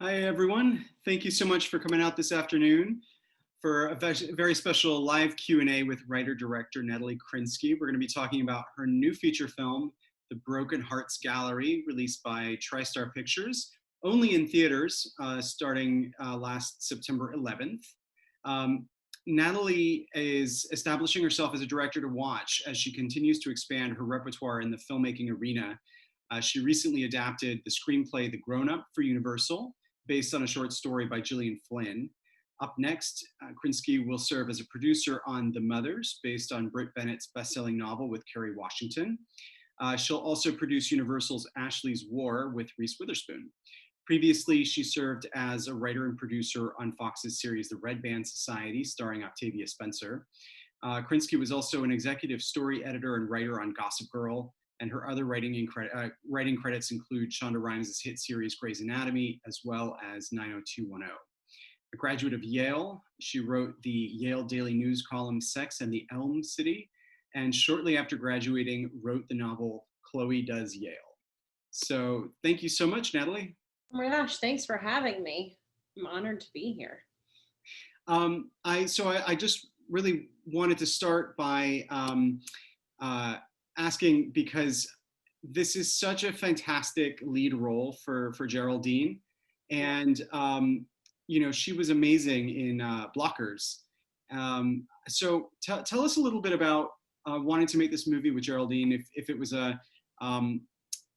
Hi, everyone. Thank you so much for coming out this afternoon for a very special live Q&A with writer-director Natalie Krinsky. We're going to be talking about her new feature film, The Broken Hearts Gallery, released by TriStar Pictures, only in theaters starting last September 11th. Natalie is establishing herself as a director to watch as she continues to expand her repertoire in the filmmaking arena. She recently adapted the screenplay The Grown Up for Universal, based on a short story by Gillian Flynn. Up next, Krinsky will serve as a producer on The Mothers, based on Britt Bennett's best-selling novel with Kerry Washington. She'll also produce Universal's Ashley's War with Reese Witherspoon. Previously, she served as a writer and producer on Fox's series The Red Band Society, starring Octavia Spencer. Krinsky was also an executive story editor and writer on Gossip Girl, and her other writing credits include Shonda Rhimes' hit series Grey's Anatomy, as well as 90210. A graduate of Yale, she wrote the Yale Daily News column Sex and the Elm City, and shortly after graduating, wrote the novel Chloe Does Yale. So thank you so much, Natalie. Oh my gosh, thanks for having me. I'm honored to be here. I just really wanted to start by asking, because this is such a fantastic lead role for Geraldine, and you know, she was amazing in Blockers. So tell us a little bit about wanting to make this movie with Geraldine. If it was a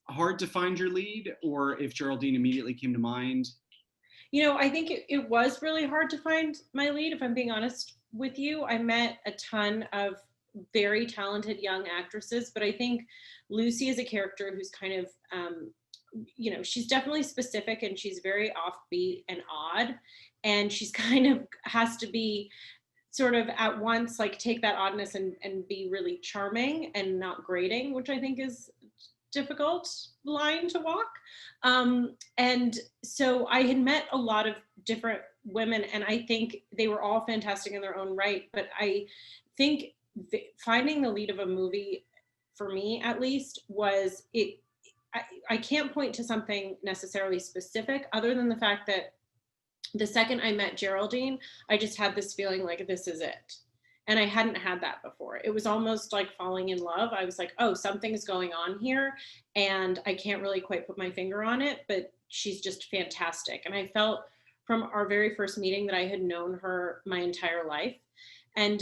hard to find your lead, or if Geraldine immediately came to mind. You know, I think it was really hard to find my lead, if I'm being honest with you. I met a ton of very talented young actresses, but I think Lucy is a character who's kind of, you know, she's definitely specific and she's very offbeat and odd. And she's kind of has to be sort of at once, like, take that oddness and be really charming and not grating, which I think is difficult line to walk. And so I had met a lot of different women, and I think they were all fantastic in their own right. But I think finding the lead of a movie, for me at least, was it. I can't point to something necessarily specific, other than the fact that the second I met Geraldine, I just had this feeling like this is it. And I hadn't had that before. It was almost like falling in love. I was like, oh, something's going on here, and I can't really quite put my finger on it, but she's just fantastic. And I felt from our very first meeting that I had known her my entire life. And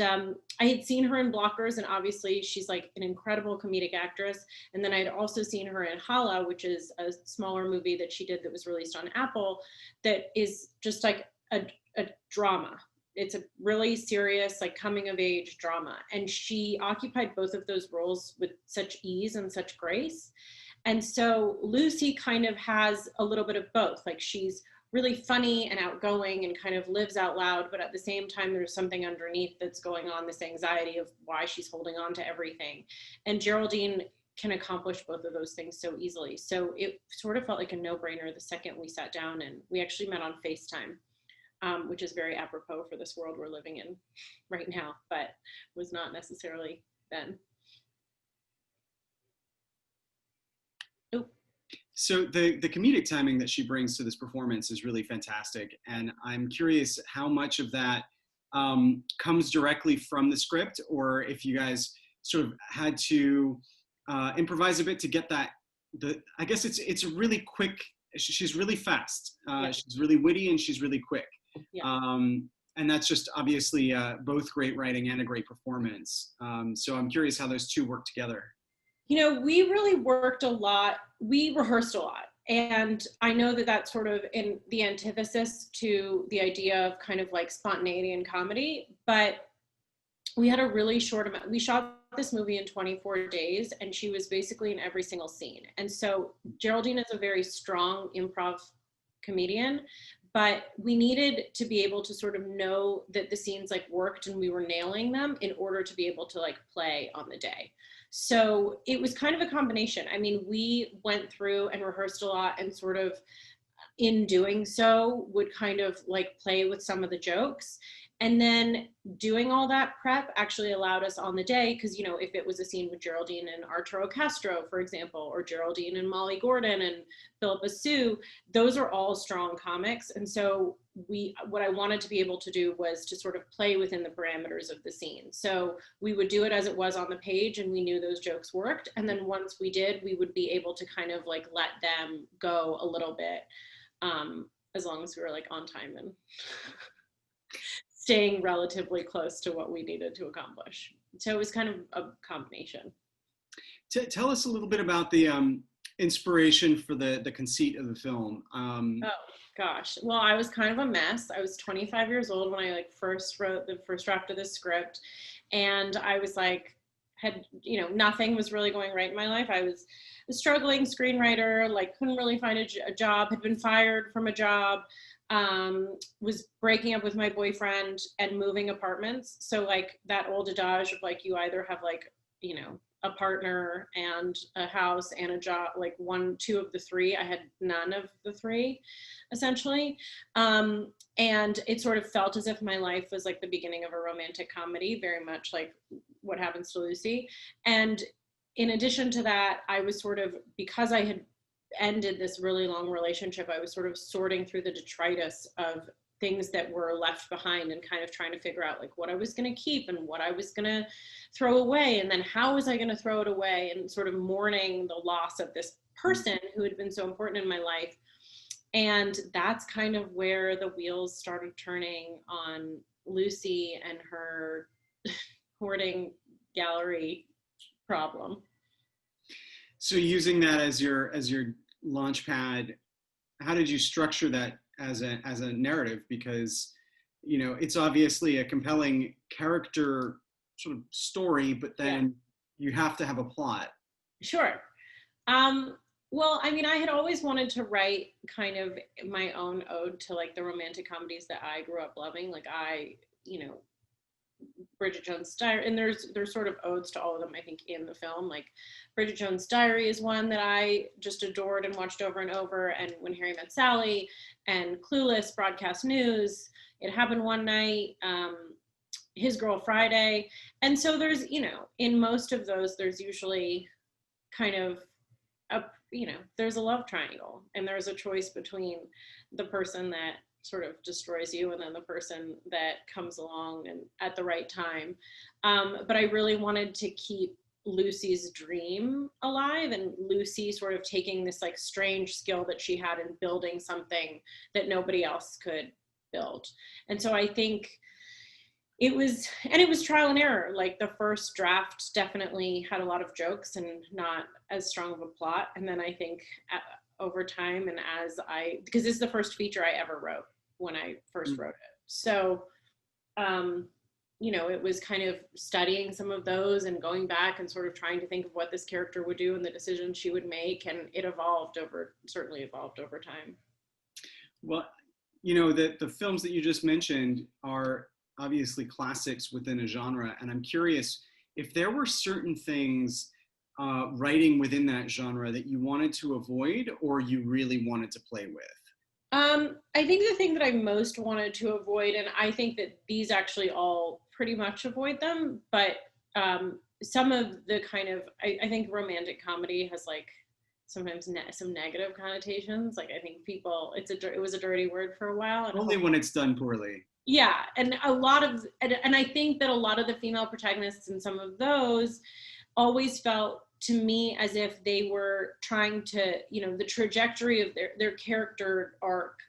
I had seen her in Blockers, and obviously she's like an incredible comedic actress. And then I'd also seen her in Hala, which is a smaller movie that she did that was released on Apple, that is just like a drama. It's a really serious, like, coming of age drama. And she occupied both of those roles with such ease and such grace. And so Lucy kind of has a little bit of both. Like, she's really funny and outgoing and kind of lives out loud, but at the same time, there's something underneath that's going on, this anxiety of why she's holding on to everything. And Geraldine can accomplish both of those things so easily. So it sort of felt like a no-brainer the second we sat down, and we actually met on FaceTime. Which is very apropos for this world we're living in right now, but was not necessarily then. Oh. So the comedic timing that she brings to this performance is really fantastic. And I'm curious how much of that comes directly from the script, or if you guys sort of had to improvise a bit to get that. I guess it's a really quick, she's really fast. Yeah. She's really witty and she's really quick. Yeah. And that's just obviously both great writing and a great performance. So I'm curious how those two work together. You know, we really worked a lot. We rehearsed a lot. And I know that that's sort of in the antithesis to the idea of kind of like spontaneity and comedy, but we had a really short amount. We shot this movie in 24 days, and she was basically in every single scene. And so Geraldine is a very strong improv comedian, but we needed to be able to sort of know that the scenes like worked and we were nailing them in order to be able to like play on the day. So it was kind of a combination. I mean, we went through and rehearsed a lot, and sort of in doing so would kind of like play with some of the jokes. And then doing all that prep actually allowed us on the day, because, you know, if it was a scene with Geraldine and Arturo Castro, for example, or Geraldine and Molly Gordon and Philippa Sue, those are all strong comics. And so what I wanted to be able to do was to sort of play within the parameters of the scene. So we would do it as it was on the page, and we knew those jokes worked. And then once we did, we would be able to kind of like let them go a little bit, as long as we were like on time and staying relatively close to what we needed to accomplish. So it was kind of a combination. Tell us a little bit about the inspiration for the conceit of the film. Oh gosh, well, I was kind of a mess. I was 25 years old when I like first wrote the first draft of this script, and I was like, nothing was really going right in my life. I was a struggling screenwriter, like couldn't really find a job, had been fired from a job, was breaking up with my boyfriend and moving apartments. So like that old adage of like, you either have like, a partner and a house and a job, like two of the three. I had none of the three, essentially. And it sort of felt as if my life was like the beginning of a romantic comedy, very much like What Happens to Lucy. And in addition to that, I was sort of, because I had ended this really long relationship, I was sort of sorting through the detritus of things that were left behind and kind of trying to figure out like what I was going to keep and what I was going to throw away, and then how was I going to throw it away, and sort of mourning the loss of this person who had been so important in my life. And that's kind of where the wheels started turning on Lucy and her hoarding gallery problem. So using that as your launch pad, how did you structure that as a narrative? Because it's obviously a compelling character sort of story, but then you have to have a plot. Sure. Well, I mean, I had always wanted to write kind of my own ode to like the romantic comedies that I grew up loving. Like Bridget Jones' Diary, and there's sort of odes to all of them, I think, in the film. Like Bridget Jones' Diary is one that I just adored and watched over and over, and When Harry Met Sally, and Clueless, Broadcast News, It Happened One Night, His Girl Friday. And so there's, in most of those, there's usually kind of there's a love triangle, and there's a choice between the person that sort of destroys you and then the person that comes along and at the right time. But I really wanted to keep Lucy's dream alive, and Lucy sort of taking this like strange skill that she had in building something that nobody else could build. And so I think it was trial and error. Like the first draft definitely had a lot of jokes and not as strong of a plot. And then I think over time, and because this is the first feature I ever wrote when I first wrote it. So, it was kind of studying some of those and going back and sort of trying to think of what this character would do and the decisions she would make. And it certainly evolved over time. Well, the films that you just mentioned are obviously classics within a genre. And I'm curious if there were certain things writing within that genre that you wanted to avoid or you really wanted to play with. I think the thing that I most wanted to avoid, and I think that these actually all pretty much avoid them, but some of the kind of, I think romantic comedy has like sometimes some negative connotations. Like I think it was a dirty word for a while. And only when it's done poorly. Yeah, and and I think that a lot of the female protagonists in some of those always felt to me as if they were trying to, the trajectory of their character arc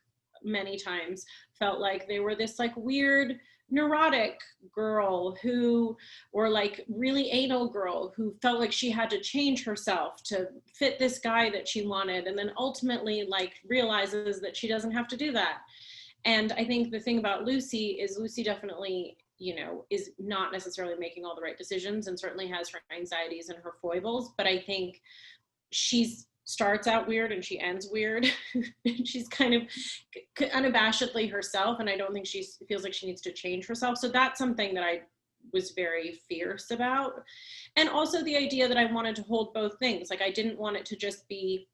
many times felt like they were this like weird neurotic girl or like really anal girl who felt like she had to change herself to fit this guy that she wanted, and then ultimately like realizes that she doesn't have to do that. And I think the thing about Lucy is Lucy definitely is not necessarily making all the right decisions, and certainly has her anxieties and her foibles. But I think she starts out weird and she ends weird. She's kind of unabashedly herself, and I don't think she feels like she needs to change herself. So that's something that I was very fierce about. And also the idea that I wanted to hold both things. Like I didn't want it to just be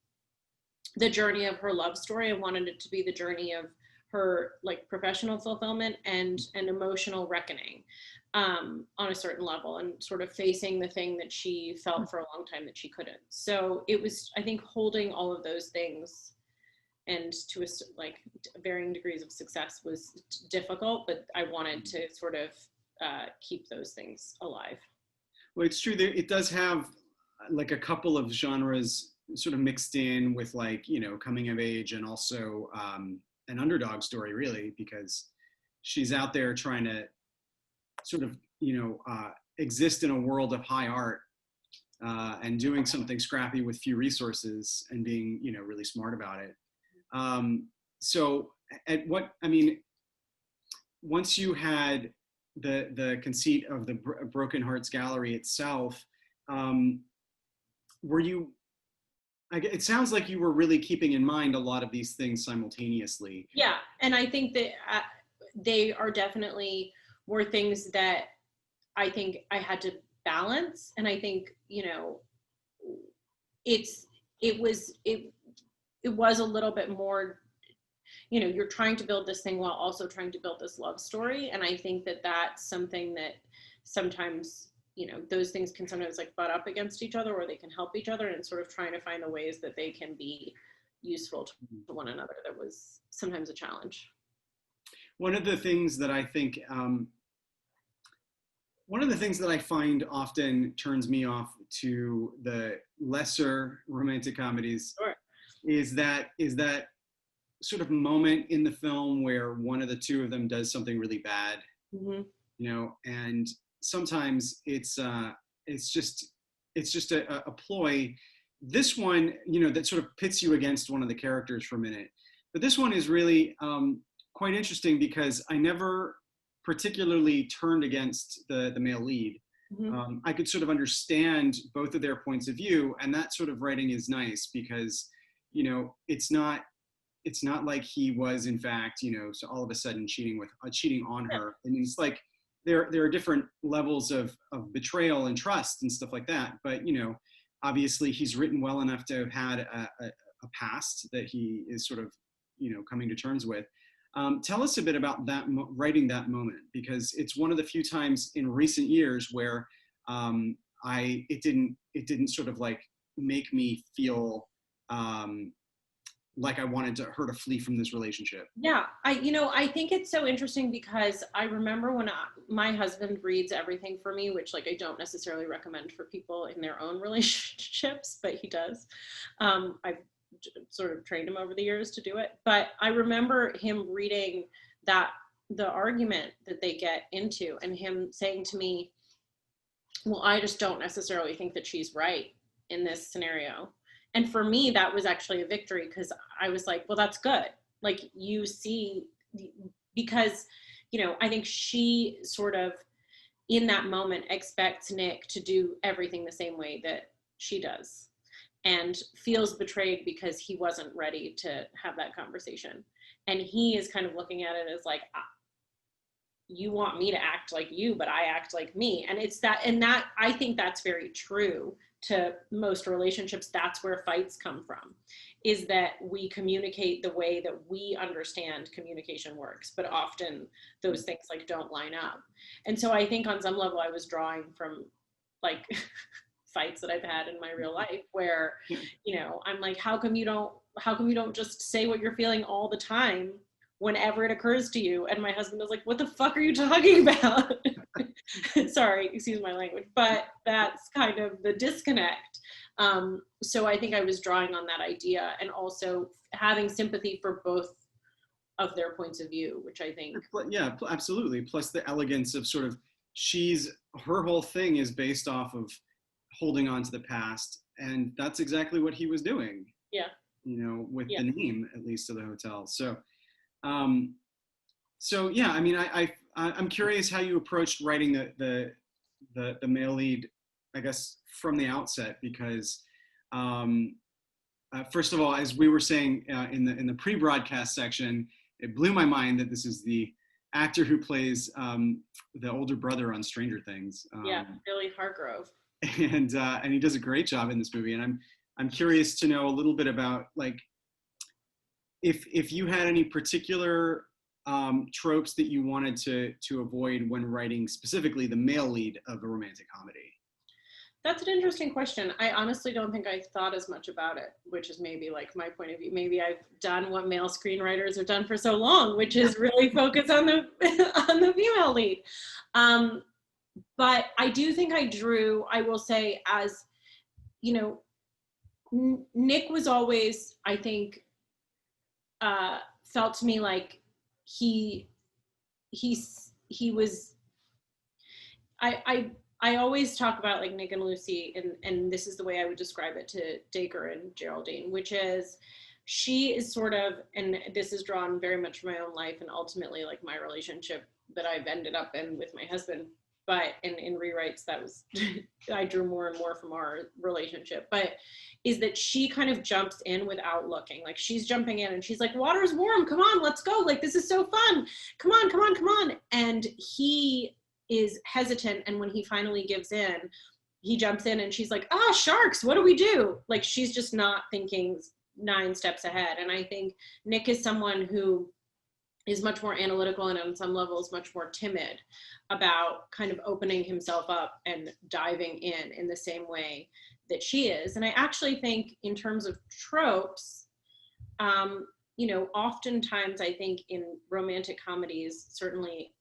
the journey of her love story. I wanted it to be the journey of her like professional fulfillment and an emotional reckoning on a certain level, and sort of facing the thing that she felt for a long time that she couldn't. So it was, I think, holding all of those things, and to like varying degrees of success, was difficult, but I wanted to sort of keep those things alive. Well, it's true. It does have like a couple of genres sort of mixed in with, like, you know, coming of age, and also an underdog story, really, because she's out there trying to sort of, you know, exist in a world of high art, and doing something scrappy with few resources, and being, you know, really smart about it. So at what, I mean, once you had the conceit of the Broken Hearts Gallery itself, were you, it sounds like you were really keeping in mind a lot of these things simultaneously. Yeah, and I think that they are definitely were things that I think I had to balance. And I think, you know, it was a little bit more, you know, you're trying to build this thing while also trying to build this love story. And I think that that's something that sometimes, you know, those things can sometimes like butt up against each other, or they can help each other, and sort of trying to find the ways that they can be useful to one another. That was sometimes a challenge. One of the things that I think, one of the things that I find often turns me off to the lesser romantic comedies, Sure. is that sort of moment in the film where one of the two of them does something really bad, Mm-hmm. you know, and sometimes it's just a ploy. This one, you know, that sort of pits you against one of the characters for a minute, but this one is really quite interesting, because I never particularly turned against the male lead. Mm-hmm. I could sort of understand both of their points of view, and that sort of writing is nice, because, you know, it's not like he was, in fact, you know, so all of a sudden cheating on her. I mean, it's like there are different levels of betrayal and trust and stuff like that. But, you know, obviously he's written well enough to have had a past that he is sort of, you know, coming to terms with. Tell us a bit about that, writing that moment, because it's one of the few times in recent years where it didn't sort of like make me feel like I wanted her to flee from this relationship. Yeah, I think it's so interesting, because I remember when my husband reads everything for me, which like I don't necessarily recommend for people in their own relationships, but he does. I've sort of trained him over the years to do it. But I remember him reading the argument that they get into, and him saying to me, well, I just don't necessarily think that she's right in this scenario. And for me, that was actually a victory, because I was like, well, that's good. Like, you see, because, you know, I think she sort of in that moment expects Nick to do everything the same way that she does, and feels betrayed because he wasn't ready to have that conversation. And he is kind of looking at it as like, you want me to act like you, but I act like me. And it's that, and that, I think that's very true to most relationships. That's where fights come from, is that we communicate the way that we understand communication works, but often those things like don't line up. And so I think on some level I was drawing from like fights that I've had in my real life, where, you know, I'm like, how come you don't just say what you're feeling all the time whenever it occurs to you? And my husband was like, what the fuck are you talking about? Sorry, excuse my language, but that's kind of the disconnect. So I think I was drawing on that idea, and also having sympathy for both of their points of view, which I think. Yeah, absolutely. Plus the elegance of sort of, her whole thing is based off of holding on to the past, and that's exactly what he was doing. Yeah. You know, with the name, at least, of the hotel. So, yeah, I mean, I'm curious how you approached writing the male lead, I guess, from the outset, because first of all, as we were saying in the pre-broadcast section, it blew my mind that this is the actor who plays the older brother on Stranger Things. Billy Hargrove. And he does a great job in this movie. And I'm curious to know a little bit about, like, if you had any particular tropes that you wanted to avoid when writing specifically the male lead of a romantic comedy. That's an interesting question. I honestly don't think I thought as much about it, which is maybe like my point of view. Maybe I've done what male screenwriters have done for so long, which is really focus on the on the female lead. But I do think I will say, as you know, Nick was always, I think, felt to me like he was, I always talk about like Nick and Lucy, and this is the way I would describe it to Dacre and Geraldine, which is she is sort of, and this is drawn very much from my own life and ultimately like my relationship that I've ended up in with my husband, but in rewrites that was, I drew more and more from our relationship, but is that she kind of jumps in without looking. Like she's jumping in and she's like, water's warm, come on, let's go. Like, this is so fun. Come on, come on, come on. And he is hesitant. And when he finally gives in, he jumps in and she's like, sharks, what do we do? Like, she's just not thinking 9 steps ahead. And I think Nick is someone who is much more analytical and on some levels much more timid about kind of opening himself up and diving in the same way that she is. And I actually think in terms of tropes, you know, oftentimes I think in romantic comedies, certainly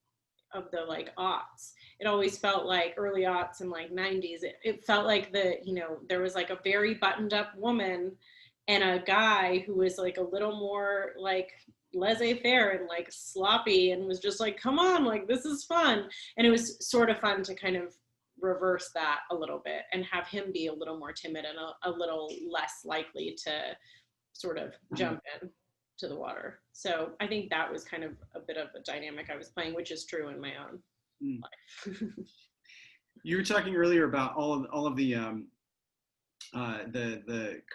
of the like aughts, it always felt like early aughts and like 90s, it felt like there was like a very buttoned up woman and a guy who was like a little more like laissez-faire and like sloppy and was just like, come on, like this is fun. And it was sort of fun to kind of reverse that a little bit and have him be a little more timid and a little less likely to sort of jump in to the water. So I think that was kind of a bit of a dynamic I was playing, which is true in my own life. You were talking earlier about all of the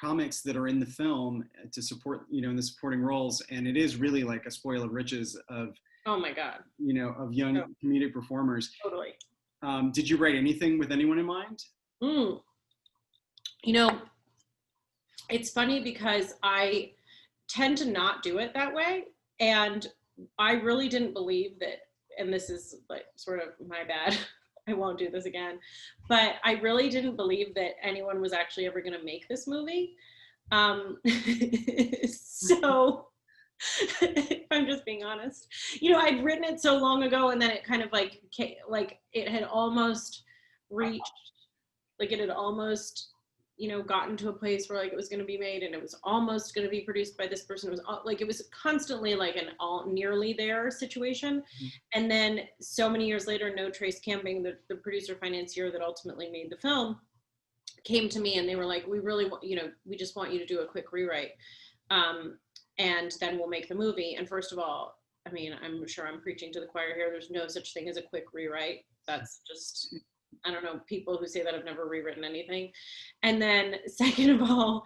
comics that are in the film to support, you know, in the supporting roles, and it is really like a spoil of riches of, oh my god, you know, of young comedic performers. Totally. Did you write anything with anyone in mind? You know, it's funny because I tend to not do it that way, and I really didn't believe that, and this is like sort of my bad, I won't do this again, but I really didn't believe that anyone was actually ever going to make this movie. So if I'm just being honest, you know, I'd written it so long ago, and then it kind of like it had almost reached, like it had almost, you know, gotten to a place where like it was going to be made and it was almost going to be produced by this person. It was like, it was constantly like an all nearly there situation. Mm-hmm. And then so many years later, No Trace Camping, the producer financier that ultimately made the film, came to me and they were like, we really want, you know, we just want you to do a quick rewrite. And then we'll make the movie. And first of all, I mean, I'm sure I'm preaching to the choir here. There's no such thing as a quick rewrite. That's just, I don't know, people who say that have never rewritten anything. And then second of all,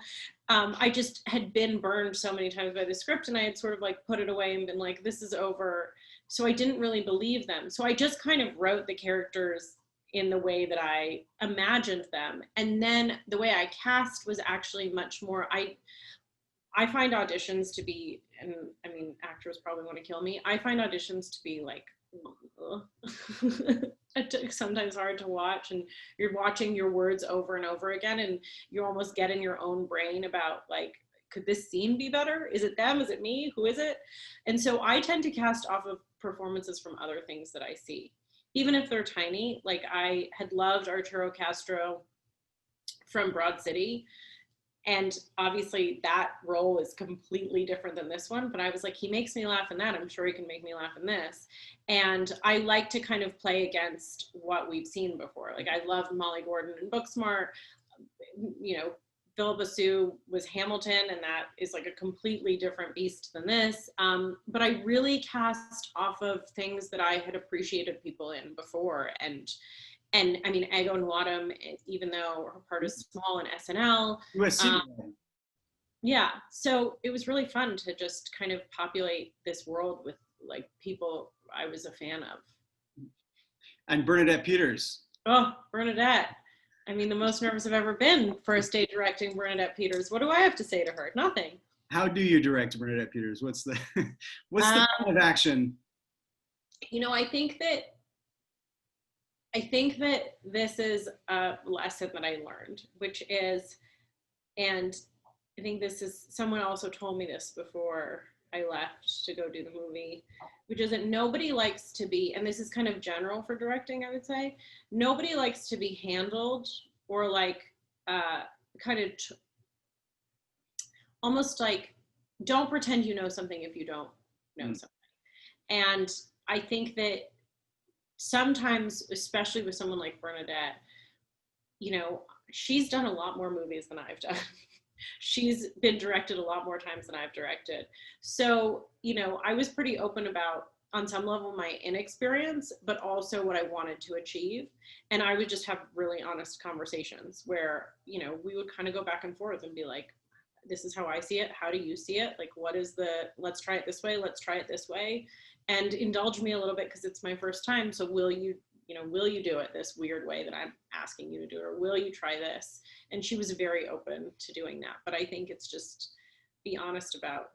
I just had been burned so many times by the script, and I had sort of like put it away and been like, this is over. So I didn't really believe them. So I just kind of wrote the characters in the way that I imagined them. And then the way I cast was actually much more, I find auditions to be, and I mean, actors probably want to kill me. I find auditions to be like, it's sometimes hard to watch, and you're watching your words over and over again, and you almost get in your own brain about like, could this scene be better? Is it them? Is it me? Who is it? And so I tend to cast off of performances from other things that I see, even if they're tiny. Like I had loved Arturo Castro from Broad City, and obviously that role is completely different than this one, but I was like, he makes me laugh in that, I'm sure he can make me laugh in this. And I like to kind of play against what we've seen before. Like I love Molly Gordon in Booksmart. You know, Philippa Sue was Hamilton, and that is like a completely different beast than this. But I really cast off of things that I had appreciated people in before. And I mean, Ego Nwadum, even though her part is small in SNL. Yeah, so it was really fun to just kind of populate this world with like people I was a fan of. And Bernadette Peters. Oh, Bernadette. I mean, the most nervous I've ever been first day directing Bernadette Peters. What do I have to say to her? Nothing. How do you direct, Bernadette Peters? What's the what's the plan of action? You know, I think that this is a lesson that I learned, which is, and I think this is, someone also told me this before I left to go do the movie, which is that nobody likes to be, and this is kind of general for directing, I would say, nobody likes to be handled or like kind of almost like, don't pretend you know something if you don't know something. And I think that sometimes, especially with someone like Bernadette, you know, she's done a lot more movies than I've done. She's been directed a lot more times than I've directed. So, you know, I was pretty open about, on some level, my inexperience, but also what I wanted to achieve. And I would just have really honest conversations where, you know, we would kind of go back and forth and be like, this is how I see it. How do you see it? Like, what is the, let's try it this way. Let's try it this way. And indulge me a little bit because it's my first time. So will you do it this weird way that I'm asking you to do it? Or will you try this? And she was very open to doing that. But I think it's just be honest about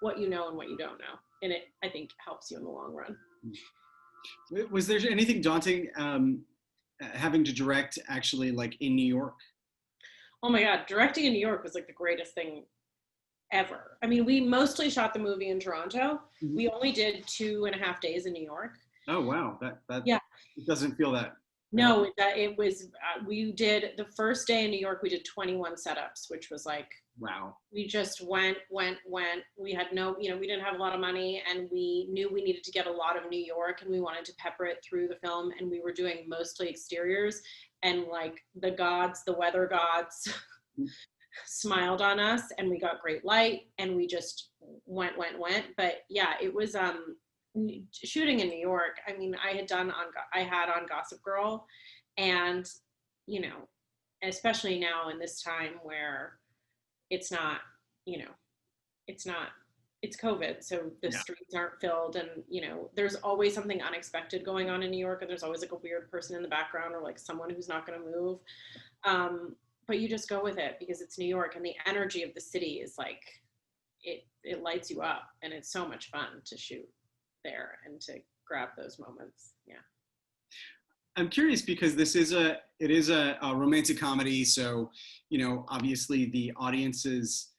what you know and what you don't know. And it, I think, helps you in the long run. Was there anything daunting having to direct actually like in New York? Oh my God, directing in New York was like the greatest thing ever. I mean, we mostly shot the movie in Toronto. Mm-hmm. We only did 2.5 days in New York. Oh, wow. That yeah. It doesn't feel that. No, it was, we did the first day in New York, we did 21 setups, which was like, wow. We just went. We had no, you know, we didn't have a lot of money and we knew we needed to get a lot of New York and we wanted to pepper it through the film. And we were doing mostly exteriors, and like the gods, the weather gods smiled on us, and we got great light, and we just went. But yeah, it was, shooting in New York. I mean, I had on Gossip Girl, and, you know, especially now in this time where it's not, you know, it's COVID. So the streets aren't filled, and, you know, there's always something unexpected going on in New York, and there's always like a weird person in the background or like someone who's not going to move. But you just go with it because it's New York, and the energy of the city is like, it lights you up, and it's so much fun to shoot there and to grab those moments. Yeah. I'm curious because it is a romantic comedy. So, you know, obviously the audience's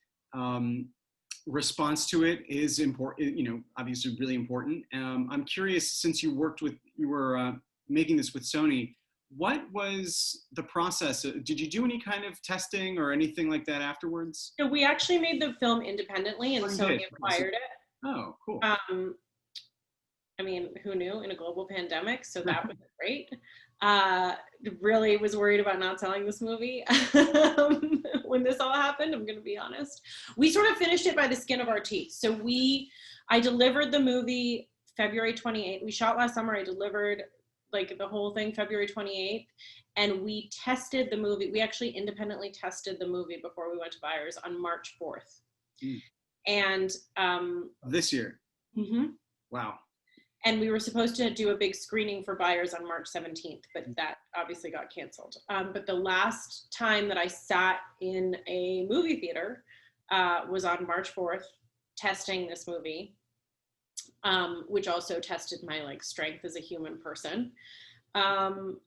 response to it is important, you know, obviously really important. I'm curious, since you were making this with Sony, what was the process? Did you do any kind of testing or anything like that afterwards? So we actually made the film independently, and Sony acquired it. Oh, cool. I mean, who knew, in a global pandemic? So that was great. Really was worried about not selling this movie when this all happened, I'm going to be honest. We sort of finished it by the skin of our teeth. So I delivered the movie February 28th. We shot last summer. I delivered like the whole thing February 28th. And we tested the movie. We actually independently tested the movie before we went to buyers on March 4th. And this year. Mm-hmm. Wow. And we were supposed to do a big screening for buyers on March 17th, but that obviously got canceled. But the last time that I sat in a movie theater was on March 4th, testing this movie, which also tested my like strength as a human person, and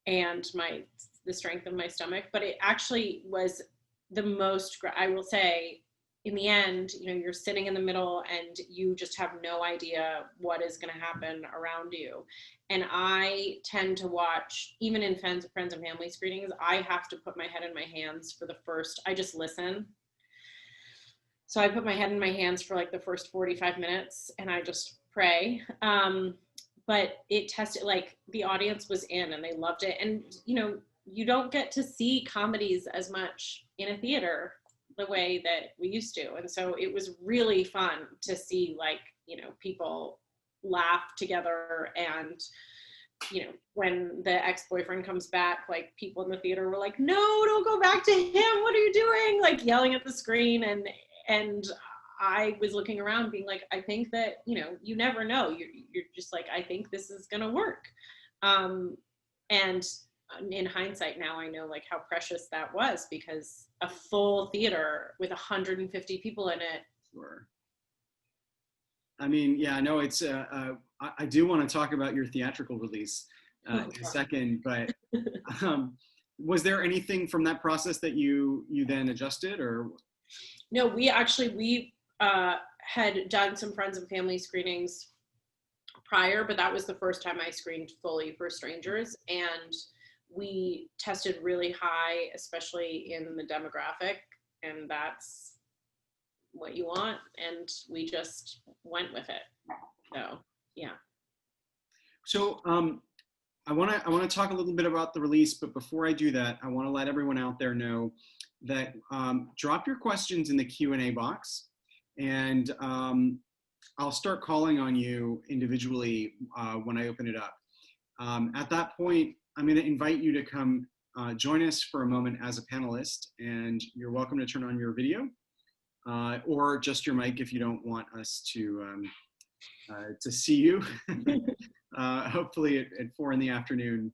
the strength of my stomach. But it actually was the most, I will say, in the end, you know, you're sitting in the middle and you just have no idea what is going to happen around you. And I tend to watch, even in friends and family screenings, I have to put my head in my hands for I just listen. So I put my head in my hands for like the first 45 minutes and I just pray. But it tested, like the audience was in and they loved it. And, you know, you don't get to see comedies as much in a theater the way that we used to. And so it was really fun to see, like, you know, people laugh together. And, you know, when the ex-boyfriend comes back, like people in the theater were like, no, don't go back to him. What are you doing? Like yelling at the screen. And I was looking around being like, I think that, you know, you never know. You're just like, I think this is going to work. And in hindsight now, I know like how precious that was, because a full theater with 150 people in it. Sure. I mean, yeah, no, it's, I do want to talk about your theatrical release in a second, but was there anything from that process that you then adjusted, or? No, we had done some friends and family screenings prior, but that was the first time I screened fully for strangers, and we tested really high, especially in the demographic, and that's what you want, and we just went with it. So yeah. So I want to talk a little bit about the release, but before I do that, I want to let everyone out there know that drop your questions in the Q&A box, and I'll start calling on you individually when I open it up. At that point, I'm going to invite you to come join us for a moment as a panelist, and you're welcome to turn on your video or just your mic if you don't want us to see you. Hopefully at 4 in the afternoon,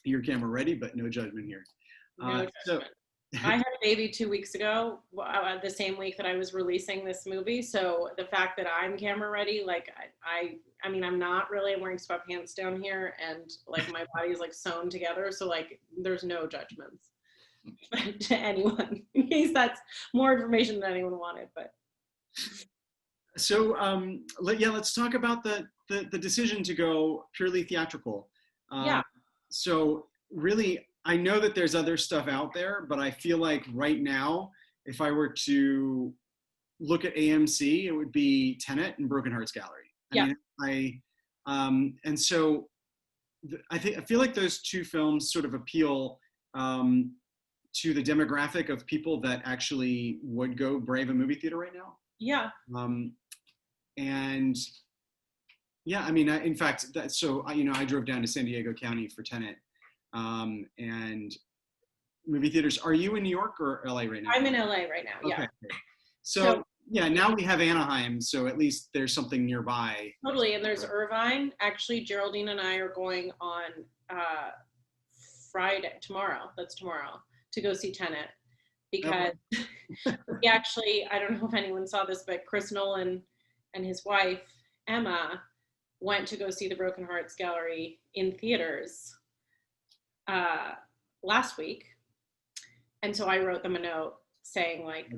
your camera ready, but no judgment here. No judgment. I had a baby 2 weeks ago, the same week that I was releasing this movie. So the fact that I'm camera ready, like I mean, I'm not really, I'm wearing sweatpants down here, and like my body is like sewn together. So like, there's no judgments to anyone, in case that's more information than anyone wanted. But so let's talk about the decision to go purely theatrical. Yeah. So really, I know that there's other stuff out there, but I feel like right now, if I were to look at AMC, it would be Tenet and Broken Hearts Gallery. Yeah. And so I feel like those two films sort of appeal to the demographic of people that actually would go brave a movie theater right now. Yeah. And yeah, I mean, in fact, I drove down to San Diego County for Tenet. And movie theaters. Are you in New York or LA right now? I'm in LA right now. Yeah. Okay. So yeah, now we have Anaheim, so at least there's something nearby. Totally, and there's Irvine. Actually, Geraldine and I are going on tomorrow, to go see Tenet, because we actually, I don't know if anyone saw this, but Chris Nolan and his wife, Emma, went to go see the Broken Hearts Gallery in theaters last week. And so I wrote them a note saying like,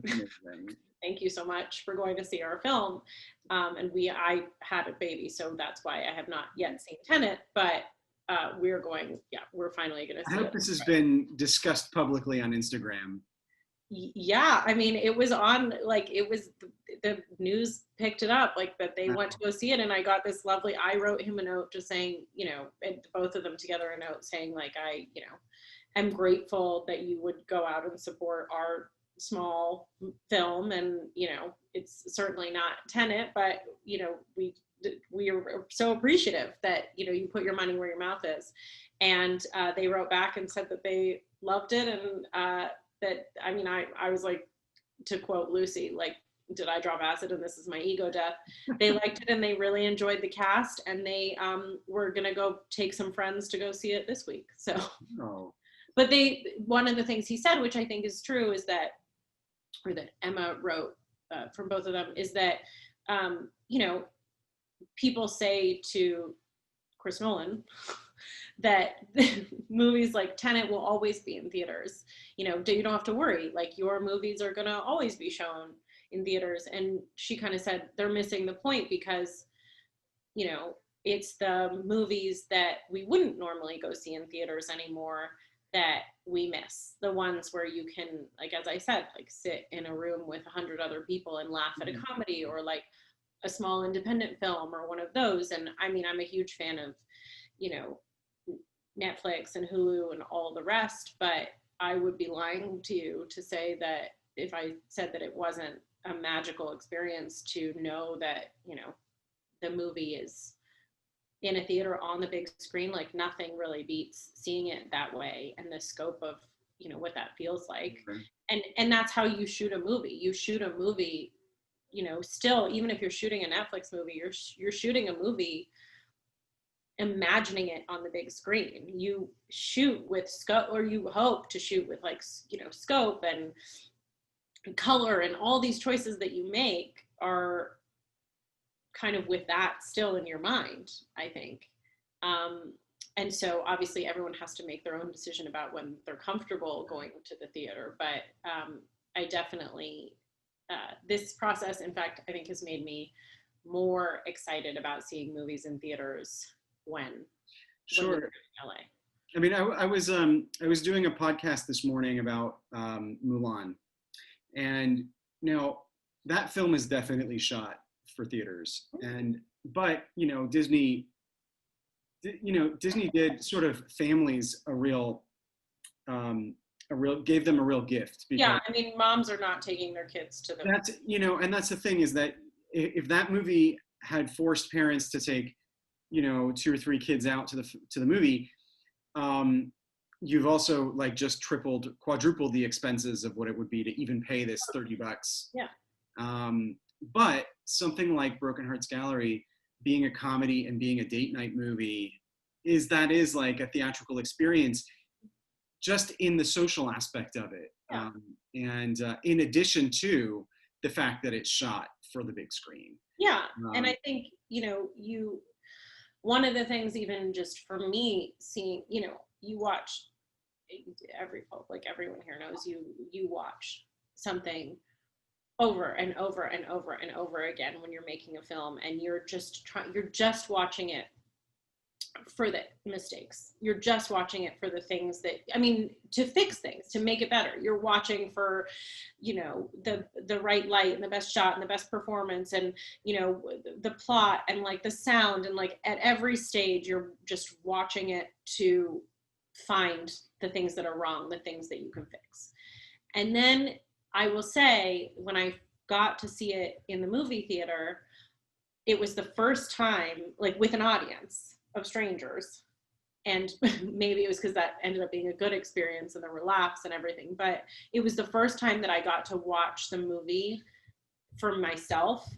thank you so much for going to see our film. And I had a baby, so that's why I have not yet seen Tenet, but we're finally going to see it. I hope this has been discussed publicly on Instagram. Yeah, I mean, it was on, like, the news picked it up, like, that they went to go see it, and I got this lovely, I wrote him a note just saying, and both of them together a note saying, like, I am grateful that you would go out and support our small film, and, it's certainly not Tenet, but, we are so appreciative that, you put your money where your mouth is. And they wrote back and said that they loved it, and that, I mean, I was like, to quote Lucy, like, did I drop acid and this is my ego death? They liked it and they really enjoyed the cast, and they were gonna go take some friends to go see it this week. So, but one of the things he said, which I think is true, is that, or that Emma wrote from both of them, is that, people say to Chris Nolan that movies like Tenet will always be in theaters. You don't have to worry, like, your movies are gonna always be shown in theaters. And she kind of said they're missing the point, because it's the movies that we wouldn't normally go see in theaters anymore that we miss, the ones where you can, like, as I said, like, sit in a room with 100 other people and laugh at a comedy, or like a small independent film, or one of those. And I mean, I'm a huge fan of Netflix and Hulu and all the rest, but I would be lying to you to say that if I said that it wasn't a magical experience to know that, the movie is in a theater on the big screen. Like, nothing really beats seeing it that way, and the scope of, what that feels like. Okay. And that's how you shoot a movie. You shoot a movie, still, even if you're shooting a Netflix movie, you're shooting a movie imagining it on the big screen. You shoot with scope, or you hope to shoot with like, scope and color, and all these choices that you make are kind of with that still in your mind, I think. And so obviously everyone has to make their own decision about when they're comfortable going to the theater. But I definitely, this process, in fact, I think has made me more excited about seeing movies in theaters when Sure. in LA. I mean, I was doing a podcast this morning about Mulan, and now that film is definitely shot for theaters, but Disney did sort of families gave them a real gift. Yeah, I mean, moms are not taking their kids to the. That's and that's the thing, is that if that movie had forced parents to take 2 or 3 kids out to the movie, you've also like just quadrupled the expenses of what it would be to even pay this $30. Yeah. But something like Broken Hearts Gallery, being a comedy and being a date night movie, is like a theatrical experience, just in the social aspect of it. Yeah. And in addition to the fact that it's shot for the big screen. Yeah. And I think, one of the things, even just for me, seeing, you watch like everyone here knows, you watch something over and over and over and over again when you're making a film, and you're just watching it for the mistakes. You're just watching it for the things that, to fix things, to make it better. You're watching for, the right light and the best shot and the best performance, and, the plot and like the sound, and like at every stage, you're just watching it to find the things that are wrong, the things that you can fix. And then I will say, when I got to see it in the movie theater, it was the first time, like with an audience of strangers, and maybe it was because that ended up being a good experience and there were laughs and everything, but it was the first time that I got to watch the movie for myself.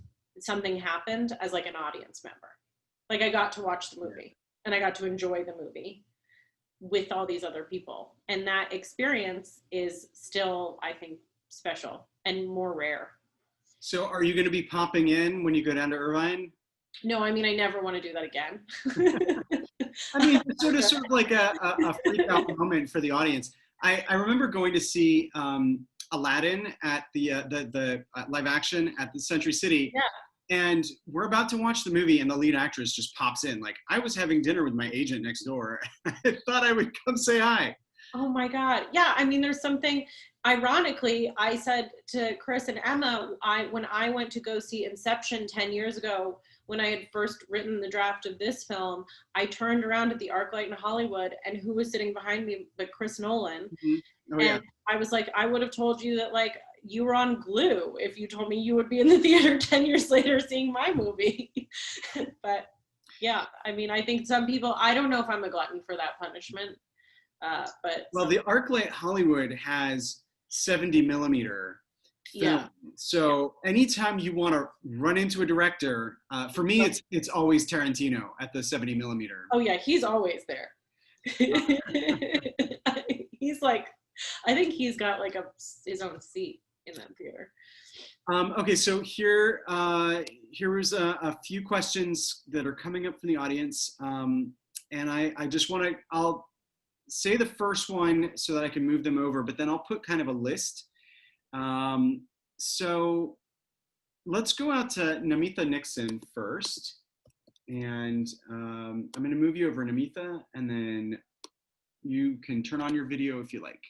Something happened as like an audience member. Like I got to watch the movie and I got to enjoy the movie with all these other people. And that experience is still, I think, special and more rare. So are you going to be popping in when you go down to Irvine? No, I never want to do that again. It's sort of like a freak out moment for the audience. I remember going to see Aladdin at the live action at the Century City. Yeah. And we're about to watch the movie, and the lead actress just pops in. Like, I was having dinner with my agent next door. I thought I would come say hi. Oh my God. Yeah. There's something, ironically, I said to Chris and Emma, when I went to go see Inception 10 years ago, when I had first written the draft of this film, I turned around at the ArcLight in Hollywood, and who was sitting behind me but Chris Nolan. Mm-hmm. And I was like, I would have told you that like you were on glue if you told me you would be in the theater 10 years later seeing my movie. But yeah, I think some people, I don't know if I'm a glutton for that punishment. But the ArcLight Hollywood has 70 millimeter film. Yeah. So anytime you want to run into a director, for me, it's always Tarantino at the 70 millimeter. Oh yeah, he's always there. He's like, I think he's got like his own seat in that theater. Okay, so here was a few questions that are coming up from the audience, and I just I'll say the first one so that I can move them over, but then I'll put kind of a list. So let's go out to Namitha Nixon first, and I'm going to move you over, Namitha, and then you can turn on your video if you like.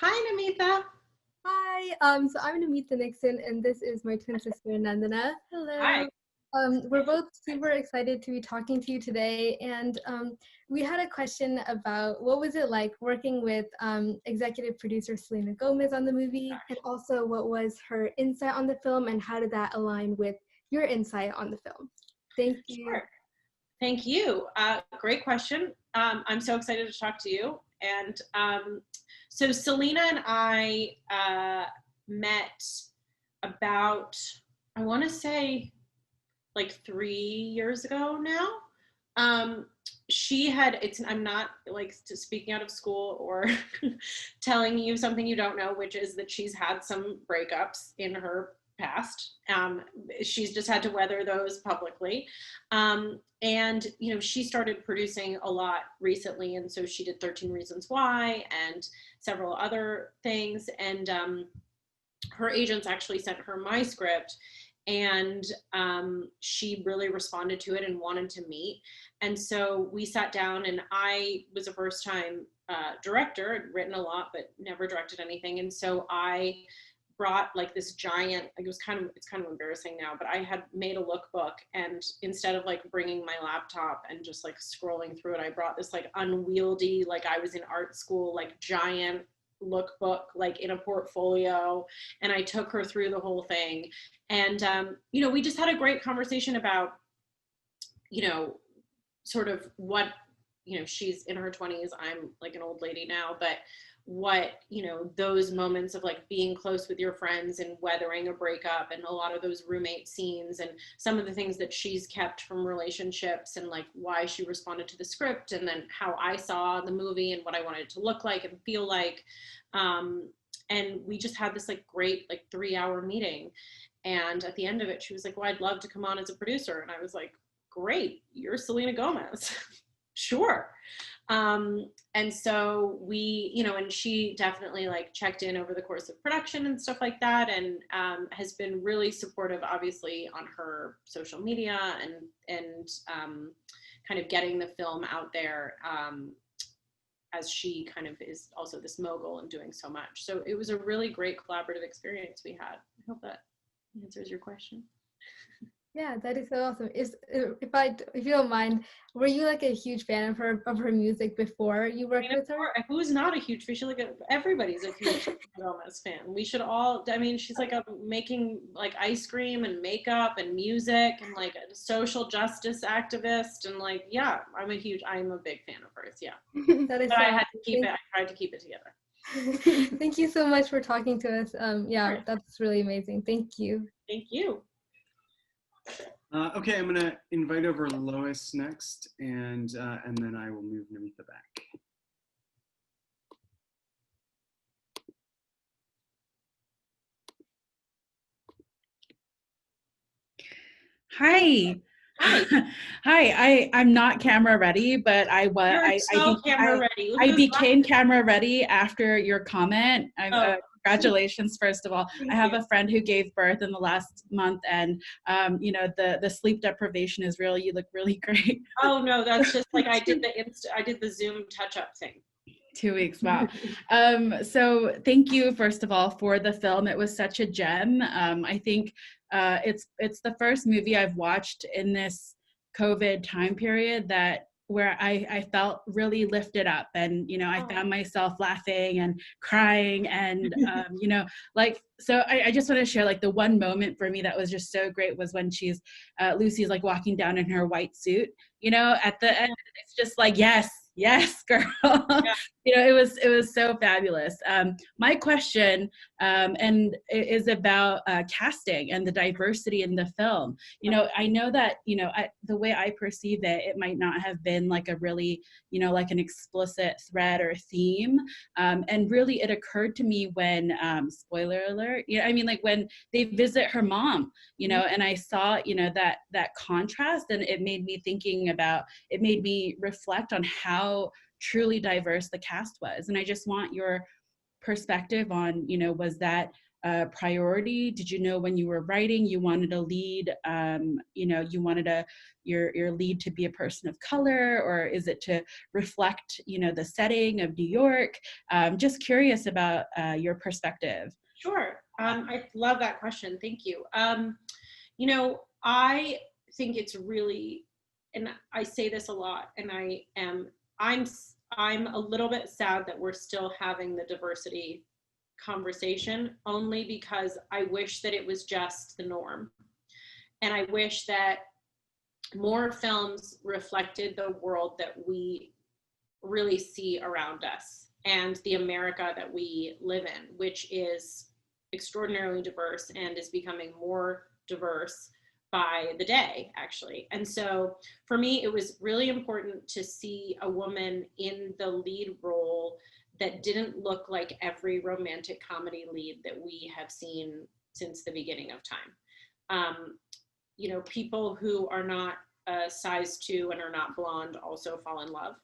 Hi, Namitha. Hi, so I'm Namitha Nixon, and this is my twin sister, Nandana. Hello. Hi. We're both super excited to be talking to you today, and we had a question about what was it like working with executive producer Selena Gomez on the movie, and also what was her insight on the film, and how did that align with your insight on the film? Thank you. Sure. Thank you. Great question. I'm so excited to talk to you. And so Selena and I met about, I want to say like 3 years ago now. She had, I'm not like speaking out of school or telling you something you don't know, which is that she's had some breakups in her past. She's just had to weather those publicly. And, you know, she started producing a lot recently. And so she did 13 Reasons Why and several other things. And her agents actually sent her my script. And she really responded to it and wanted to meet. And so we sat down, and I was a first time director. I'd written a lot, but never directed anything. And so I brought like this giant, like it's kind of embarrassing now, but I had made a lookbook, and instead of like bringing my laptop and just like scrolling through it, I brought this like unwieldy, like I was in art school, like giant lookbook, like in a portfolio, and I took her through the whole thing. And you know, we just had a great conversation about, you know, sort of what, you know, she's in her 20s, I'm like an old lady now, but what, you know, those moments of like being close with your friends and weathering a breakup, and a lot of those roommate scenes, and some of the things that she's kept from relationships, and like why she responded to the script, and then how I saw the movie and what I wanted it to look like and feel like. And we just had this like great like 3-hour meeting. And at the end of it, she was like, well, I'd love to come on as a producer. And I was like, great, you're Selena Gomez. Sure. And so we, you know, and she definitely like checked in over the course of production and stuff like that, and has been really supportive, obviously, on her social media and kind of getting the film out there, as she kind of is also this mogul and doing so much. So it was a really great collaborative experience we had. I hope that answers your question. Yeah, that is so awesome. If you don't mind, were you like a huge fan of her music before you worked with her? Who's not a huge fan? Everybody's a huge Gomez fan. We should all. I mean, she's like making like ice cream and makeup and music and like a social justice activist, and like, yeah, I'm a big fan of hers. Yeah, That is. But so I had to keep awesome. it. I tried to keep it together. Thank you so much for talking to us. Yeah, Sure. that's really amazing. Thank you. Thank you. Okay, I'm gonna invite over Lois next, and then I will move Namitha back. Hi. Hi. Hi. I'm not camera ready, but I became camera ready after your comment. Congratulations, first of all. I have a friend who gave birth in the last month, and you know, the sleep deprivation is real. You look really great. Oh no, that's just like I did the Zoom touch-up thing. 2 weeks, wow. So thank you, first of all, for the film. It was such a gem. I think it's the first movie I've watched in this COVID time period where I felt really lifted up, and you know, I found myself laughing and crying, and you know, like, so I just want to share like the one moment for me that was just so great was when Lucy's like walking down in her white suit, you know, at the end. It's just like, yes, girl. Yeah. You know, it was so fabulous. My question and is about casting and the diversity in the film. You know, I know that, you know, the way I perceive it might not have been like a really, you know, like an explicit thread or theme. And really it occurred to me when, spoiler alert, you know, I mean, like when they visit her mom, you know, and I saw, you know, that contrast, and it made me reflect on how truly diverse the cast was. And I just want your perspective on, you know, was that a priority? Did you know when you were writing you wanted a lead, you know, you wanted your lead to be a person of color, or is it to reflect, you know, the setting of New York? Just curious about your perspective. Sure. I love that question. Thank you. You know, I think it's really, and I say this a lot, and I'm a little bit sad that we're still having the diversity conversation, only because I wish that it was just the norm. And I wish that more films reflected the world that we really see around us and the America that we live in, which is extraordinarily diverse and is becoming more diverse by the day, actually. And so for me, it was really important to see a woman in the lead role that didn't look like every romantic comedy lead that we have seen since the beginning of time. You know, people who are not size 2 and are not blonde also fall in love.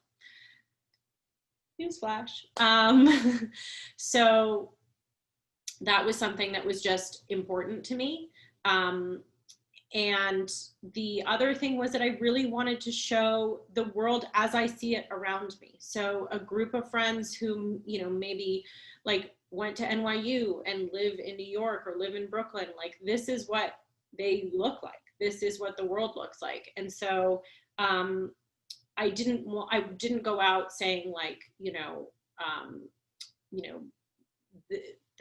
Newsflash. So that was something that was just important to me. And the other thing was that I really wanted to show the world as I see it around me. So a group of friends who, you know, maybe like went to NYU and live in New York or live in Brooklyn, like this is what they look like. This is what the world looks like. And so I didn't go out saying like,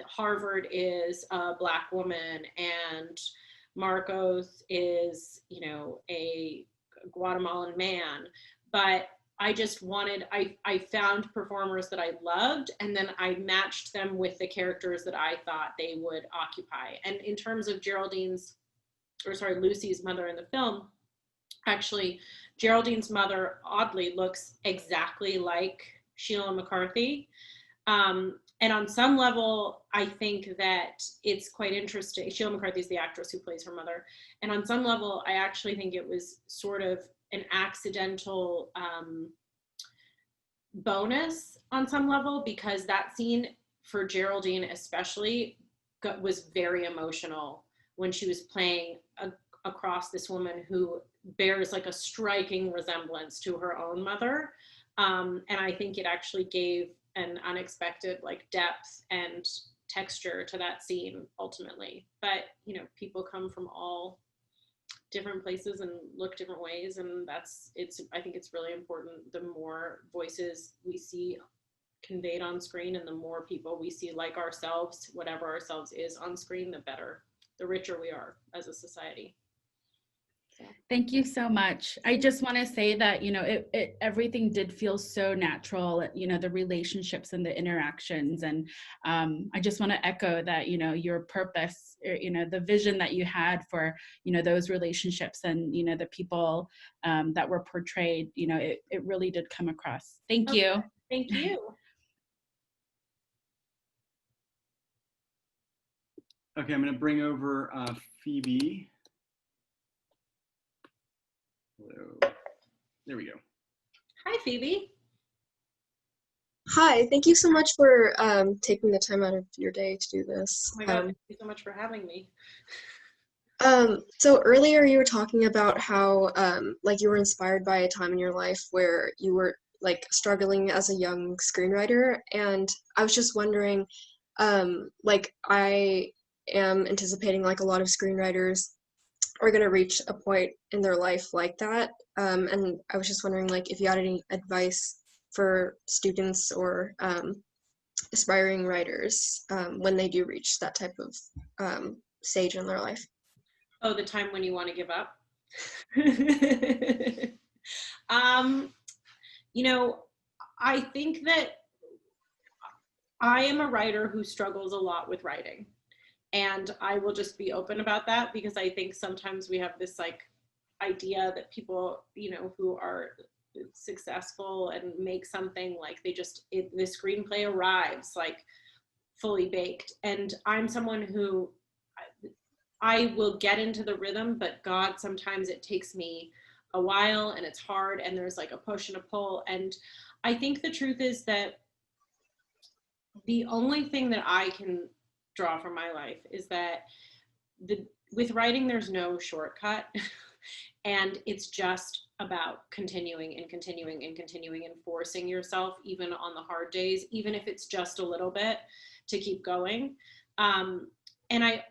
Harvard is a Black woman and Marcos is, you know, a Guatemalan man, but I just wanted, I found performers that I loved, and then I matched them with the characters that I thought they would occupy. And in terms of Lucy's mother in the film, actually, Geraldine's mother oddly looks exactly like Sheila McCarthy. And on some level, I think that it's quite interesting. Sheila McCarthy is the actress who plays her mother. And on some level, I actually think it was sort of an accidental bonus on some level, because that scene for Geraldine especially was very emotional when she was playing across this woman who bears like a striking resemblance to her own mother. And I think it actually gave an unexpected like depth and texture to that scene ultimately. But you know, people come from all different places and look different ways, and I think it's really important. The more voices we see conveyed on screen and the more people we see like ourselves, whatever ourselves is on screen, the better, the richer we are as a society. Thank you so much. I just want to say that, you know, everything did feel so natural, you know, the relationships and the interactions. And I just want to echo that, you know, your purpose, you know, the vision that you had for, you know, those relationships and, you know, the people that were portrayed, you know, it really did come across. Thank you. Thank you. Okay, I'm going to bring over Phoebe. Hello. There we go. Hi, Phoebe. Hi, thank you so much for taking the time out of your day to do this. Oh my God, thank you so much for having me. So earlier you were talking about how like you were inspired by a time in your life where you were like struggling as a young screenwriter, and I was just wondering, like I am anticipating like a lot of screenwriters are going to reach a point in their life like that, and I was just wondering like if you had any advice for students or aspiring writers when they do reach that type of stage in their life. Oh, the time when you want to give up? You know, I think that I am a writer who struggles a lot with writing. And I will just be open about that, because I think sometimes we have this like idea that people, you know, who are successful and make something, like they just, the screenplay arrives like fully baked. And I'm someone who, I will get into the rhythm, but God, sometimes it takes me a while and it's hard and there's like a push and a pull. And I think the truth is that the only thing that I can draw from my life is that with writing, there's no shortcut. And it's just about continuing and continuing and continuing and forcing yourself, even on the hard days, even if it's just a little bit, to keep going. And I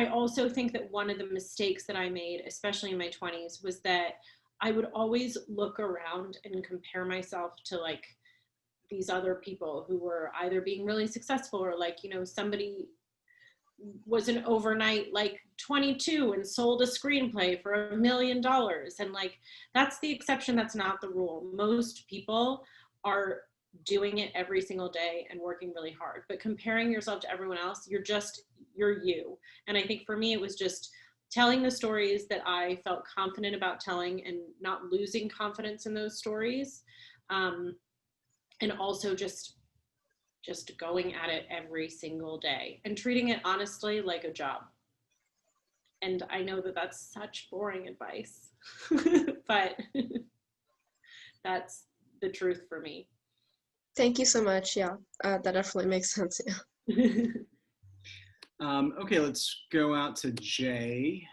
also think that one of the mistakes that I made, especially in my 20s, was that I would always look around and compare myself to like these other people who were either being really successful or like, you know, somebody was an overnight like 22 and sold a screenplay for $1 million. And like, that's the exception, that's not the rule. Most people are doing it every single day and working really hard. But comparing yourself to everyone else, you're you. And I think for me, it was just telling the stories that I felt confident about telling and not losing confidence in those stories. And also just going at it every single day and treating it honestly like a job. And I know that that's such boring advice, but that's the truth for me. Thank you so much. Yeah, that definitely makes sense. Yeah. Okay, let's go out to Jay.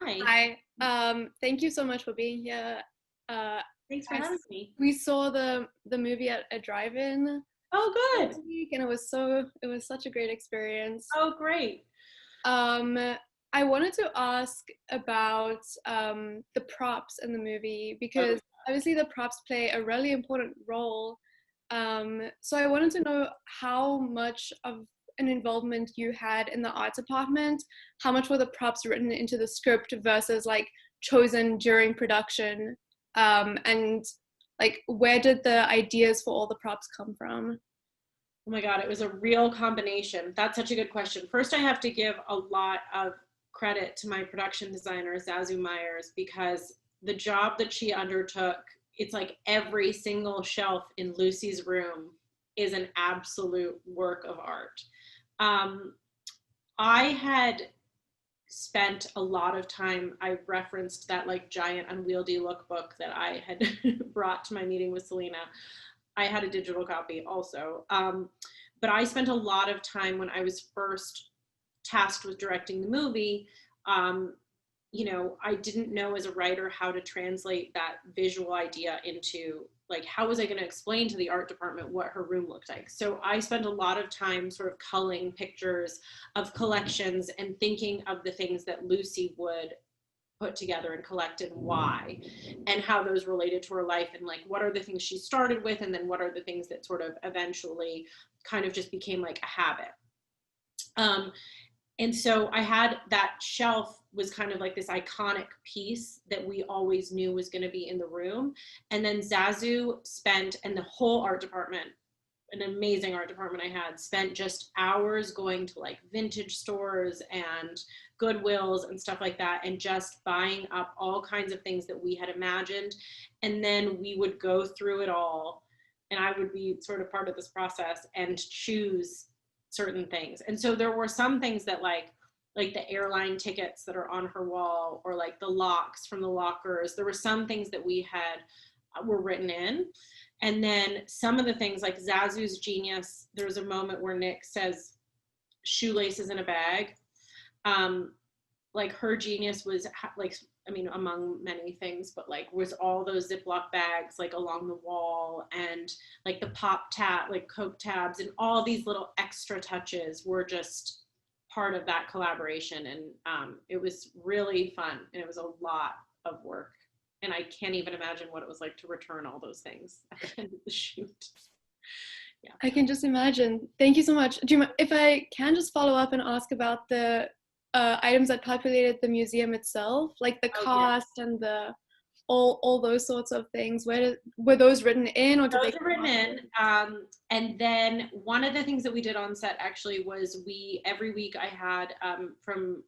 Hi. Hi. Thank you so much for being here. Thanks for having me. We saw the movie at a drive-in Oh, good. last week, and it was such a great experience. Oh, great. I wanted to ask about the props in the movie, because obviously the props play a really important role. So I wanted to know how much of an involvement you had in the art department. How much were the props written into the script versus like chosen during production? And like, where did the ideas for all the props come from? Oh my God, it was a real combination. That's such a good question. First, I have to give a lot of credit to my production designer, Zazu Myers, because the job that she undertook, it's like every single shelf in Lucy's room is an absolute work of art. I had spent a lot of time, I referenced that like giant unwieldy lookbook that I had brought to my meeting with Selena. I had a digital copy also. But I spent a lot of time when I was first tasked with directing the movie. You know, I didn't know as a writer how to translate that visual idea into, like, how was I going to explain to the art department what her room looked like? So I spent a lot of time sort of culling pictures of collections and thinking of the things that Lucy would put together and collect and why, and how those related to her life, and like what are the things she started with, and then what are the things that sort of eventually kind of just became like a habit. And so I had that shelf was kind of like this iconic piece that we always knew was going to be in the room. And then Zazu spent, and the whole art department, an amazing art department I had, spent just hours going to like vintage stores and Goodwills and stuff like that, and just buying up all kinds of things that we had imagined. And then we would go through it all, and I would be sort of part of this process and choose certain things. And so there were some things that like the airline tickets that are on her wall, or like the locks from the lockers, there were some things that we had were written in. And then some of the things like Zazu's genius, there's a moment where Nick says shoelaces in a bag. Like her genius was like, I mean, among many things, but like was all those Ziploc bags like along the wall, and like the pop tab, like Coke tabs, and all these little extra touches were just part of that collaboration. And it was really fun, and it was a lot of work. And I can't even imagine what it was like to return all those things at the end of the shoot. Yeah. I can just imagine. Thank you so much. Do you mind if I can just follow up and ask about the items that populated the museum itself, like the cast and the all those sorts of things? Were those written in, or did those are written in? And then one of the things that we did on set actually was every week I had from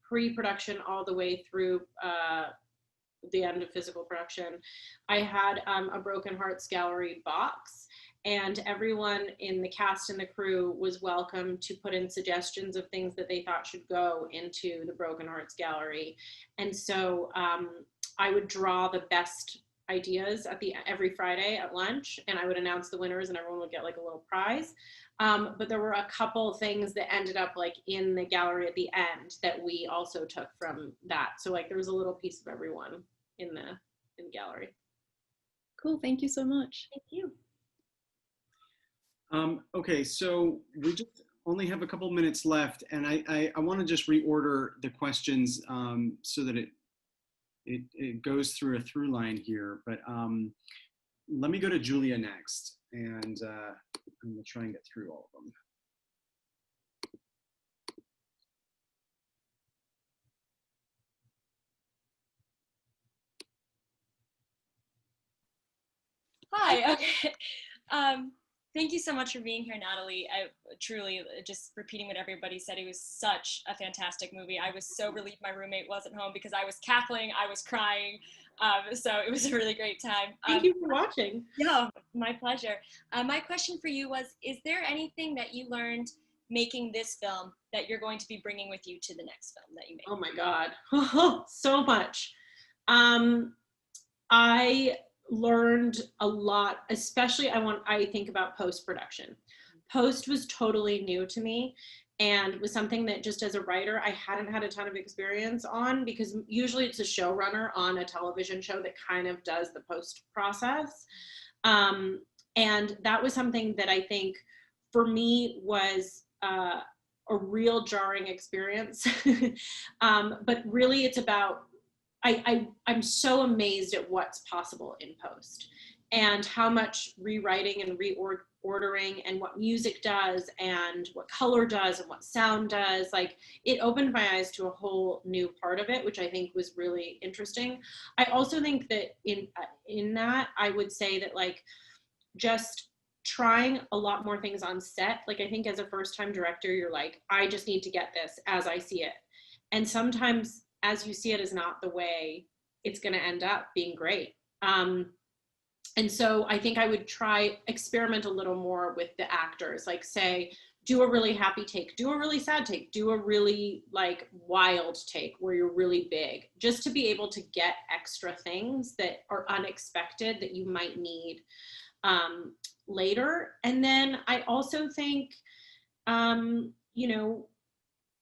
pre-production all the way through the end of physical production, I had a Broken Hearts Gallery box, and everyone in the cast and the crew was welcome to put in suggestions of things that they thought should go into the Broken Hearts Gallery. And so I would draw the best ideas every Friday at lunch, and I would announce the winners, and everyone would get like a little prize. But there were a couple things that ended up like in the gallery at the end that we also took from that. So like there was a little piece of everyone in the gallery. Cool, thank you so much. Thank you. Okay, so we just only have a couple minutes left, and I want to just reorder the questions so that it goes through a through line here. But let me go to Julia next, and I'm gonna try and get through all of them. Hi. Okay. Thank you so much for being here, Natalie. I truly, just repeating what everybody said, it was such a fantastic movie. I was so relieved my roommate wasn't home because I was cackling, I was crying. So it was a really great time. Thank you for watching. Yeah, my pleasure. My question for you was, is there anything that you learned making this film that you're going to be bringing with you to the next film that you make? Oh my God, so much. I learned a lot, especially I think about post-production. Post was totally new to me and was something that just as a writer, I hadn't had a ton of experience on, because usually it's a showrunner on a television show that kind of does the post process. And that was something that I think for me was a real jarring experience. But really it's about, I'm so amazed at what's possible in post and how much rewriting and reordering and what music does and what color does and what sound does. Like, it opened my eyes to a whole new part of it, which I think was really interesting. I also think that in that, I would say that, like, just trying a lot more things on set. Like, I think as a first-time director, you're like, I just need to get this as I see it. And sometimes as you see it is not the way it's going to end up being great. And so I think I would experiment a little more with the actors, like say, do a really happy take, do a really sad take, do a really like wild take where you're really big, just to be able to get extra things that are unexpected that you might need later. And then I also think, you know,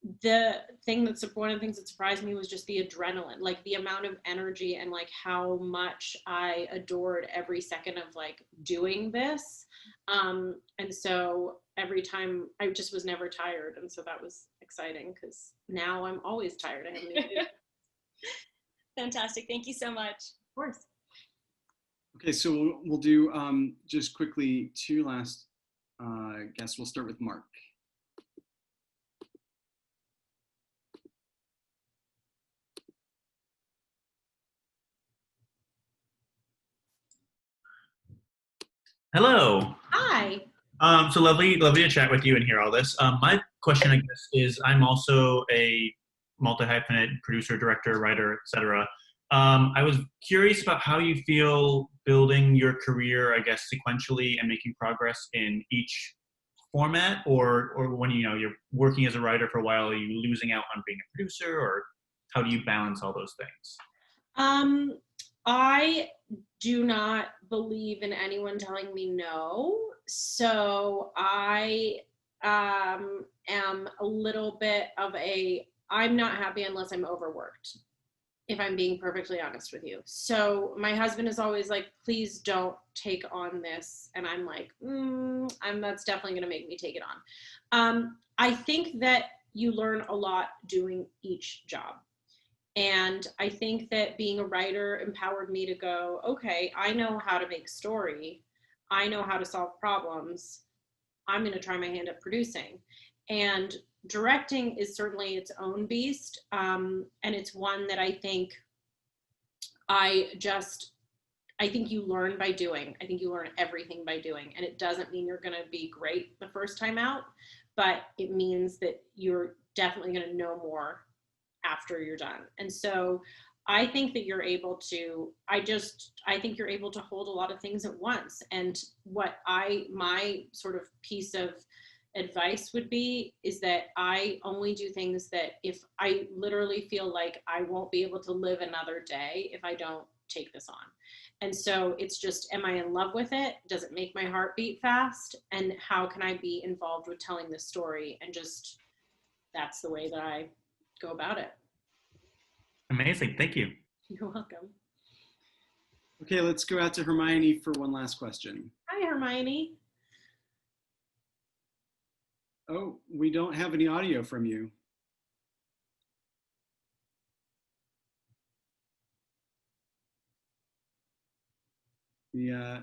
one of the things that surprised me was just the adrenaline, like the amount of energy and like how much I adored every second of like doing this. And so every time I just was never tired. And so that was exciting, because now I'm always tired. I haven't even Fantastic. Thank you so much. Of course. Okay, so we'll do just quickly 2 last guests. We'll start with Mark. Hello. Hi. So lovely to chat with you and hear all this. My question, I guess, is I'm also a multi-hyphenate producer, director, writer, etc. I was curious about how you feel building your career, I guess, sequentially and making progress in each format, or when you're working as a writer for a while, are you losing out on being a producer, or how do you balance all those things? I do not believe in anyone telling me no. So I am a little bit of I'm not happy unless I'm overworked, if I'm being perfectly honest with you. So my husband is always like, please don't take on this. And I'm like, that's definitely going to make me take it on. I think that you learn a lot doing each job. And I think that being a writer empowered me to go, okay, I know how to make story. I know how to solve problems. I'm going to try my hand at producing. And directing is certainly its own beast. And it's one that I think you learn by doing. I think you learn everything by doing. And it doesn't mean you're going to be great the first time out, but it means that you're definitely going to know more after you're done. And so I think that you're able to, I think you're able to hold a lot of things at once. And my sort of piece of advice would be is that I only do things that if I literally feel like I won't be able to live another day if I don't take this on. And so it's just, am I in love with it? Does it make my heart beat fast? And how can I be involved with telling this story? And just, that's the way that I go about it. Amazing. Thank you. You're welcome. Okay, let's go out to Hermione for one last question. Hi, Hermione. Oh, we don't have any audio from you. Yeah,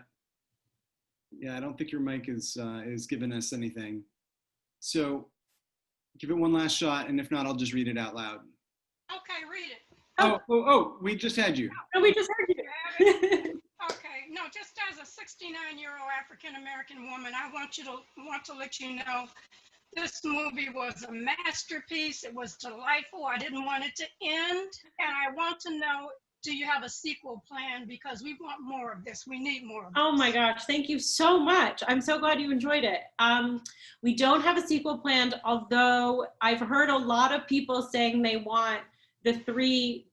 I don't think your mic is giving us anything. So give it one last shot, and if not, I'll just read it out loud. Okay, read it. Oh, we just had you. No, we just heard you. Okay, no, just as a African-American woman, I want to let you know this movie was a masterpiece. It was delightful. I didn't want it to end. And I want to know, do you have a sequel plan? Because we want more of this. We need more of this. Oh my gosh, thank you so much. I'm so glad you enjoyed it. We don't have a sequel planned, although I've heard a lot of people saying they want the 3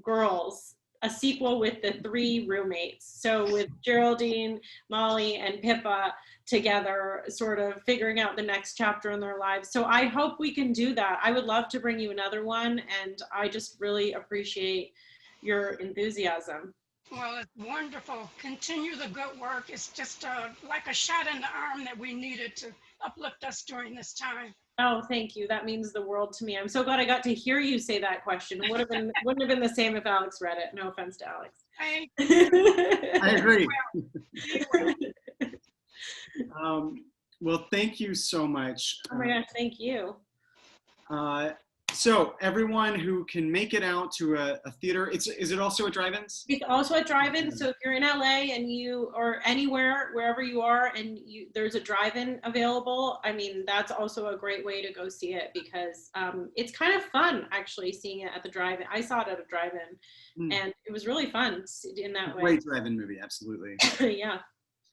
girls, a sequel with the 3 roommates. So with Geraldine, Molly, and Pippa together, sort of figuring out the next chapter in their lives. So I hope we can do that. I would love to bring you another one, and I just really appreciate your enthusiasm. Well, it's wonderful. Continue the good work. It's just like a shot in the arm that we needed to uplift us during this time. Oh, thank you. That means the world to me. I'm so glad I got to hear you say that question. Wouldn't have been the same if Alex read it. No offense to Alex. I agree. Well, thank you so much. Oh my gosh, thank you. So everyone who can make it out to a theater, is it also at drive-ins? It's also at drive-in. So if you're in LA and you, or anywhere, wherever you are, and there's a drive-in available, I mean, that's also a great way to go see it, because it's kind of fun actually seeing it at the drive-in. I saw it at a drive-in and it was really fun in that way. Great drive-in movie, absolutely. Yeah.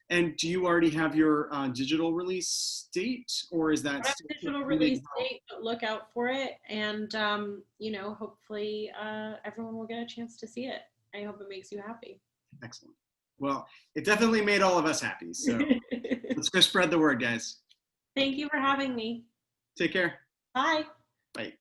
And do you already have your digital release date, or is that still digital release date? But look out for it, and you know, hopefully everyone will get a chance to see it. I hope it makes you happy. Excellent. Well, it definitely made all of us happy. So let's go spread the word, guys. Thank you for having me. Take care. Bye. Bye.